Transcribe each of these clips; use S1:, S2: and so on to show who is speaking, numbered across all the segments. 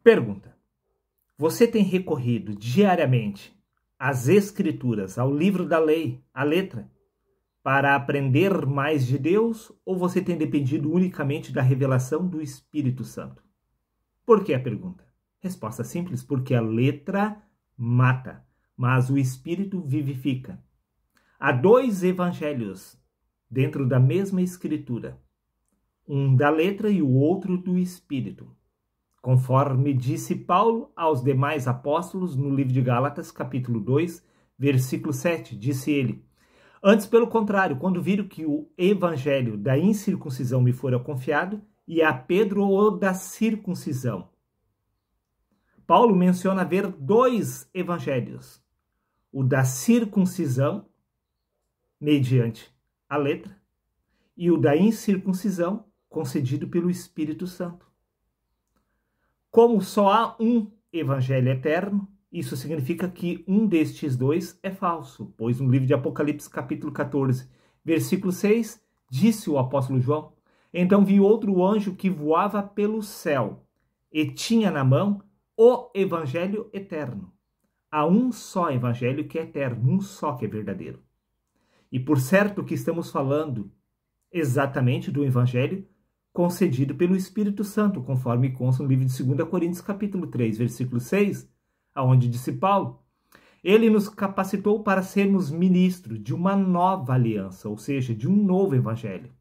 S1: Pergunta: você tem recorrido diariamente às Escrituras, ao livro da lei, à letra, para aprender mais de Deus, ou você tem dependido unicamente da revelação do Espírito Santo? Por que a pergunta? Resposta simples: porque a letra mata, mas o Espírito vivifica. Há dois evangelhos dentro da mesma Escritura, um da letra e o outro do Espírito. Conforme disse Paulo aos demais apóstolos no livro de Gálatas, capítulo 2, versículo 7, disse ele: antes, pelo contrário, quando viram que o evangelho da incircuncisão me fora confiado, e a Pedro o da circuncisão. Paulo menciona haver dois evangelhos: o da circuncisão, mediante a letra, e o da incircuncisão, concedido pelo Espírito Santo. Como só há um evangelho eterno, isso significa que um destes dois é falso, pois no livro de Apocalipse, capítulo 14, versículo 6, disse o apóstolo João: então vi outro anjo que voava pelo céu e tinha na mão o evangelho eterno. Há um só evangelho que é eterno, um só que é verdadeiro. E por certo que estamos falando exatamente do evangelho concedido pelo Espírito Santo, conforme consta no livro de 2 Coríntios, capítulo 3, versículo 6, aonde disse Paulo: ele nos capacitou para sermos ministros de uma nova aliança, ou seja, de um novo evangelho,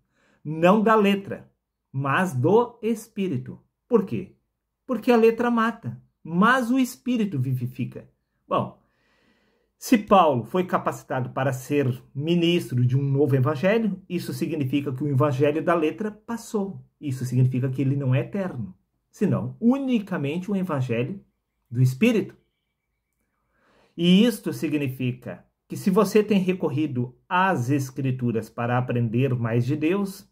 S1: não da letra, mas do Espírito. Por quê? Porque a letra mata, mas o Espírito vivifica. Bom, se Paulo foi capacitado para ser ministro de um novo evangelho, isso significa que o evangelho da letra passou. Isso significa que ele não é eterno, senão unicamente um evangelho do Espírito. E isto significa que se você tem recorrido às Escrituras para aprender mais de Deus,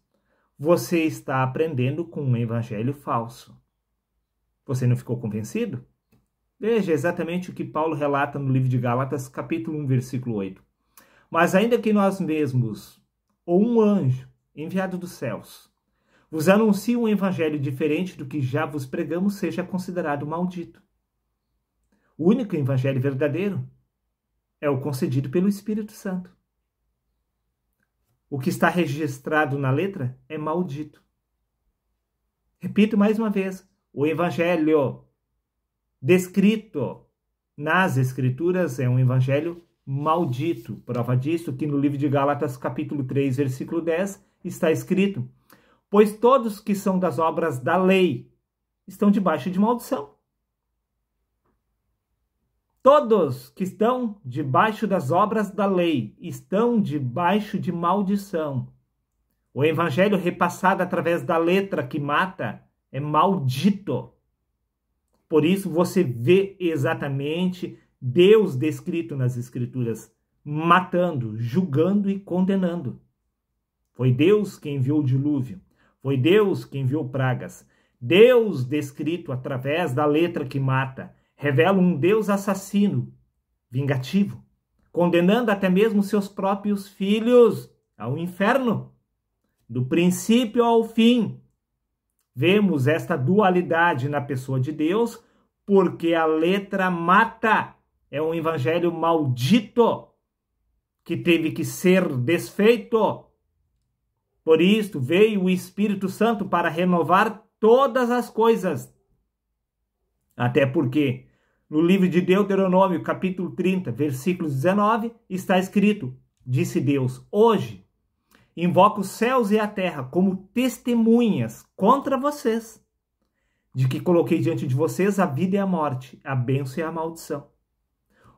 S1: você está aprendendo com um evangelho falso. Você não ficou convencido? Veja exatamente o que Paulo relata no livro de Gálatas, capítulo 1, versículo 8. Mas ainda que nós mesmos, ou um anjo enviado dos céus, vos anuncie um evangelho diferente do que já vos pregamos, seja considerado maldito. O único evangelho verdadeiro é o concedido pelo Espírito Santo. O que está registrado na letra é maldito. Repito mais uma vez: o evangelho descrito nas Escrituras é um evangelho maldito. Prova disso que no livro de Gálatas, capítulo 3, versículo 10, está escrito: pois todos que são das obras da lei estão debaixo de maldição. Todos que estão debaixo das obras da lei estão debaixo de maldição. O evangelho repassado através da letra que mata é maldito. Por isso você vê exatamente Deus descrito nas Escrituras, matando, julgando e condenando. Foi Deus quem enviou o dilúvio. Foi Deus quem enviou pragas. Deus descrito através da letra que mata revela um Deus assassino, vingativo, condenando até mesmo seus próprios filhos ao inferno. Do princípio ao fim, vemos esta dualidade na pessoa de Deus, porque a letra mata. É um evangelho maldito que teve que ser desfeito. Por isso veio o Espírito Santo para renovar todas as coisas. Até porque no livro de Deuteronômio, capítulo 30, versículo 19, está escrito: disse Deus: hoje invoco os céus e a terra como testemunhas contra vocês, de que coloquei diante de vocês a vida e a morte, a bênção e a maldição.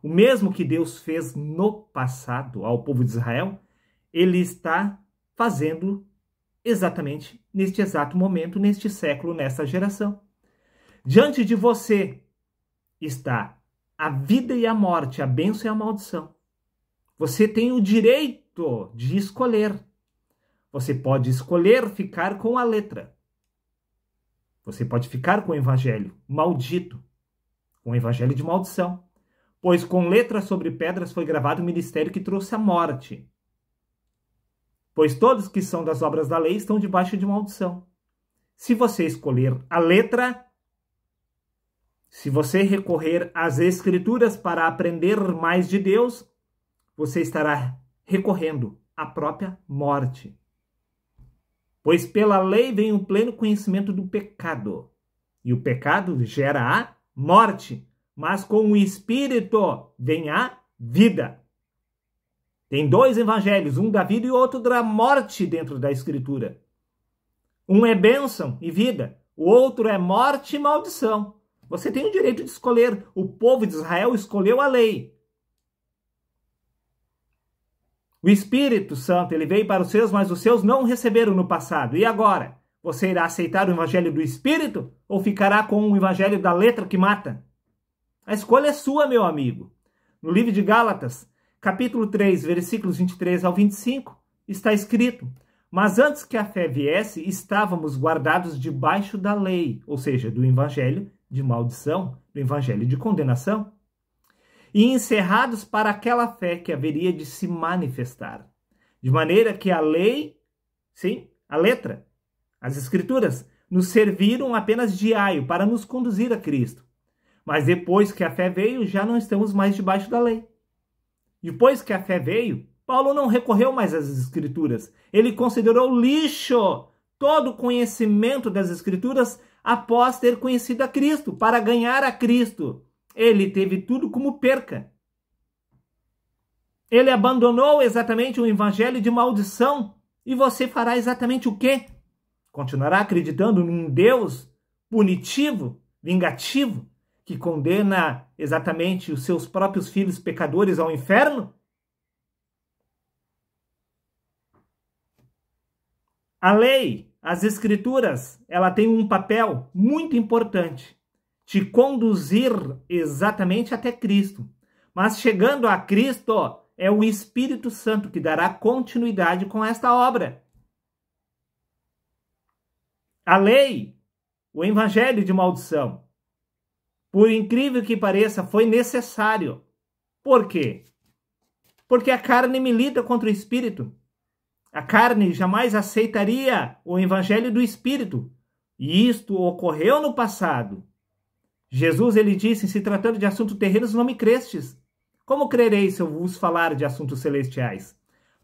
S1: O mesmo que Deus fez no passado ao povo de Israel, ele está fazendo exatamente neste exato momento, neste século, nesta geração. Diante de você está a vida e a morte, a bênção e a maldição. Você tem o direito de escolher. Você pode escolher ficar com a letra. Você pode ficar com o evangelho maldito, com o evangelho de maldição. Pois com letras sobre pedras foi gravado o ministério que trouxe a morte. Pois todos que são das obras da lei estão debaixo de maldição. Se você escolher a letra, Se você recorrer às Escrituras para aprender mais de Deus, você estará recorrendo à própria morte. Pois pela lei vem o pleno conhecimento do pecado. E o pecado gera a morte. Mas com o Espírito vem a vida. Tem dois evangelhos, um da vida e outro da morte dentro da Escritura. Um é bênção e vida, o outro é morte e maldição. Você tem o direito de escolher. O povo de Israel escolheu a lei. O Espírito Santo, ele veio para os seus, mas os seus não receberam no passado. E agora? Você irá aceitar o evangelho do Espírito ou ficará com o evangelho da letra que mata? A escolha é sua, meu amigo. No livro de Gálatas, capítulo 3, versículos 23 ao 25, está escrito: mas antes que a fé viesse, estávamos guardados debaixo da lei, ou seja, do evangelho de maldição, do evangelho de condenação, e encerrados para aquela fé que haveria de se manifestar. De maneira que a lei, sim, a letra, as Escrituras, nos serviram apenas de aio para nos conduzir a Cristo. Mas depois que a fé veio, já não estamos mais debaixo da lei. Depois que a fé veio, Paulo não recorreu mais às Escrituras. Ele considerou lixo todo o conhecimento das Escrituras após ter conhecido a Cristo, para ganhar a Cristo. Ele teve tudo como perca. Ele abandonou exatamente o evangelho de maldição. E você fará exatamente o quê? Continuará acreditando num Deus punitivo, vingativo, que condena exatamente os seus próprios filhos pecadores ao inferno? A lei, as Escrituras, ela tem um papel muito importante, te conduzir exatamente até Cristo. Mas chegando a Cristo, é o Espírito Santo que dará continuidade com esta obra. A lei, o evangelho de maldição, por incrível que pareça, foi necessário. Por quê? Porque a carne milita contra o Espírito. A carne jamais aceitaria o evangelho do Espírito. E isto ocorreu no passado. Jesus, ele disse, em se tratando de assuntos terrenos, não me crestes. Como crereis se eu vos falar de assuntos celestiais?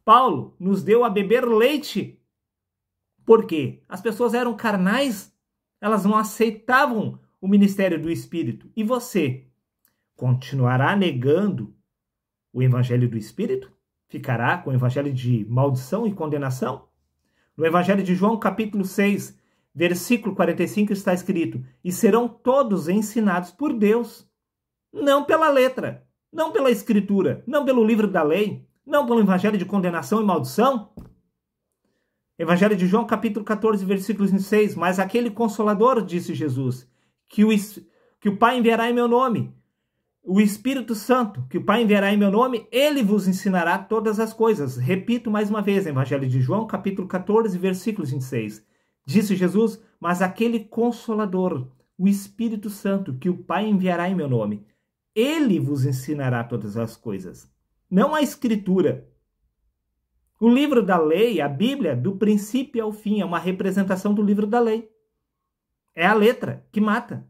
S1: Paulo nos deu a beber leite. Por quê? As pessoas eram carnais. Elas não aceitavam o ministério do Espírito. E você continuará negando o evangelho do Espírito? Ficará com o evangelho de maldição e condenação? No evangelho de João, capítulo 6, versículo 45, está escrito: e serão todos ensinados por Deus, não pela letra, não pela escritura, não pelo livro da lei, não pelo evangelho de condenação e maldição. Evangelho de João, capítulo 14, versículo 26, mas aquele Consolador, disse Jesus, que o Pai enviará em meu nome, o Espírito Santo, que o Pai enviará em meu nome, ele vos ensinará todas as coisas. Repito mais uma vez, Evangelho de João, capítulo 14, versículo 26. Disse Jesus, mas aquele Consolador, o Espírito Santo, que o Pai enviará em meu nome, ele vos ensinará todas as coisas. Não a Escritura. O livro da lei, a Bíblia, do princípio ao fim, é uma representação do livro da lei. É a letra que mata.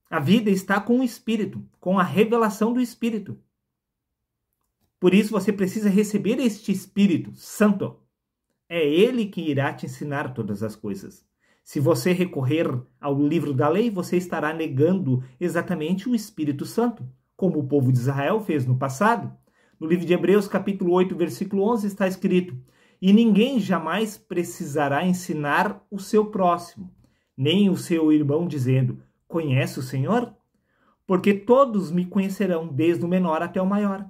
S1: A vida está com o Espírito, com a revelação do Espírito. Por isso você precisa receber este Espírito Santo. É ele que irá te ensinar todas as coisas. Se você recorrer ao livro da lei, você estará negando exatamente o Espírito Santo, como o povo de Israel fez no passado. No livro de Hebreus, capítulo 8, versículo 11, está escrito: e ninguém jamais precisará ensinar o seu próximo, nem o seu irmão, dizendo: conhece o Senhor? Porque todos me conhecerão, desde o menor até o maior.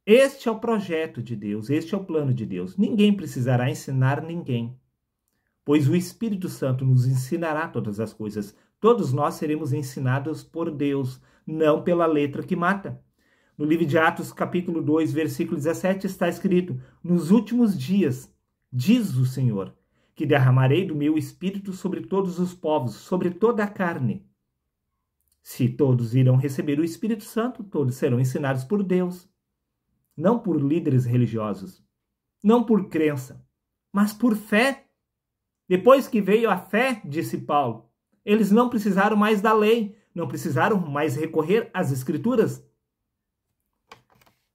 S1: Este é o projeto de Deus, este é o plano de Deus. Ninguém precisará ensinar ninguém, pois o Espírito Santo nos ensinará todas as coisas. Todos nós seremos ensinados por Deus, não pela letra que mata. No livro de Atos, capítulo 2, versículo 17, está escrito: nos últimos dias, diz o Senhor, que derramarei do meu Espírito sobre todos os povos, sobre toda a carne. Se todos irão receber o Espírito Santo, todos serão ensinados por Deus. Não por líderes religiosos, não por crença, mas por fé. Depois que veio a fé, disse Paulo, Eles não precisaram mais da lei, não precisaram mais recorrer às Escrituras.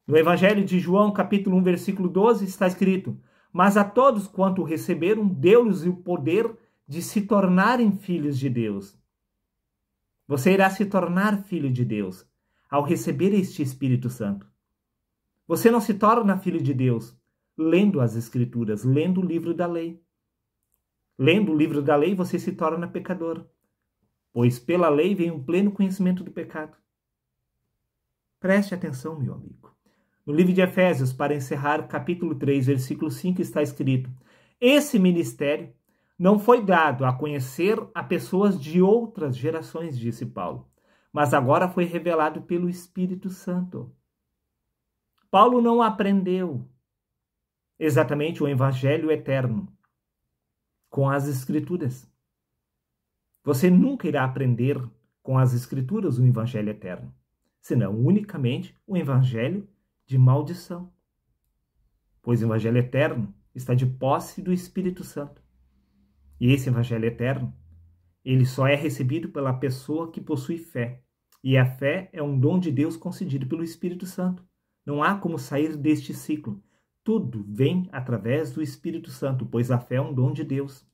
S1: No Evangelho de João, capítulo 1, versículo 12, está escrito: mas a todos quanto o receberam, deu-lhes o poder de se tornarem filhos de Deus. Você irá se tornar filho de Deus ao receber este Espírito Santo. Você não se torna filho de Deus lendo as Escrituras, lendo o livro da lei. Lendo o livro da lei, você se torna pecador, pois pela lei vem um pleno conhecimento do pecado. Preste atenção, meu amigo. No livro de Efésios, para encerrar, capítulo 3, versículo 5, está escrito: esse ministério não foi dado a conhecer a pessoas de outras gerações, disse Paulo, mas agora foi revelado pelo Espírito Santo. Paulo não aprendeu exatamente o Evangelho eterno com as Escrituras. Você nunca irá aprender com as Escrituras o Evangelho eterno, senão unicamente o Evangelho de maldição, pois o Evangelho eterno está de posse do Espírito Santo. E esse Evangelho eterno, ele só é recebido pela pessoa que possui fé. E a fé é um dom de Deus concedido pelo Espírito Santo. Não há como sair deste ciclo. Tudo vem através do Espírito Santo, pois a fé é um dom de Deus.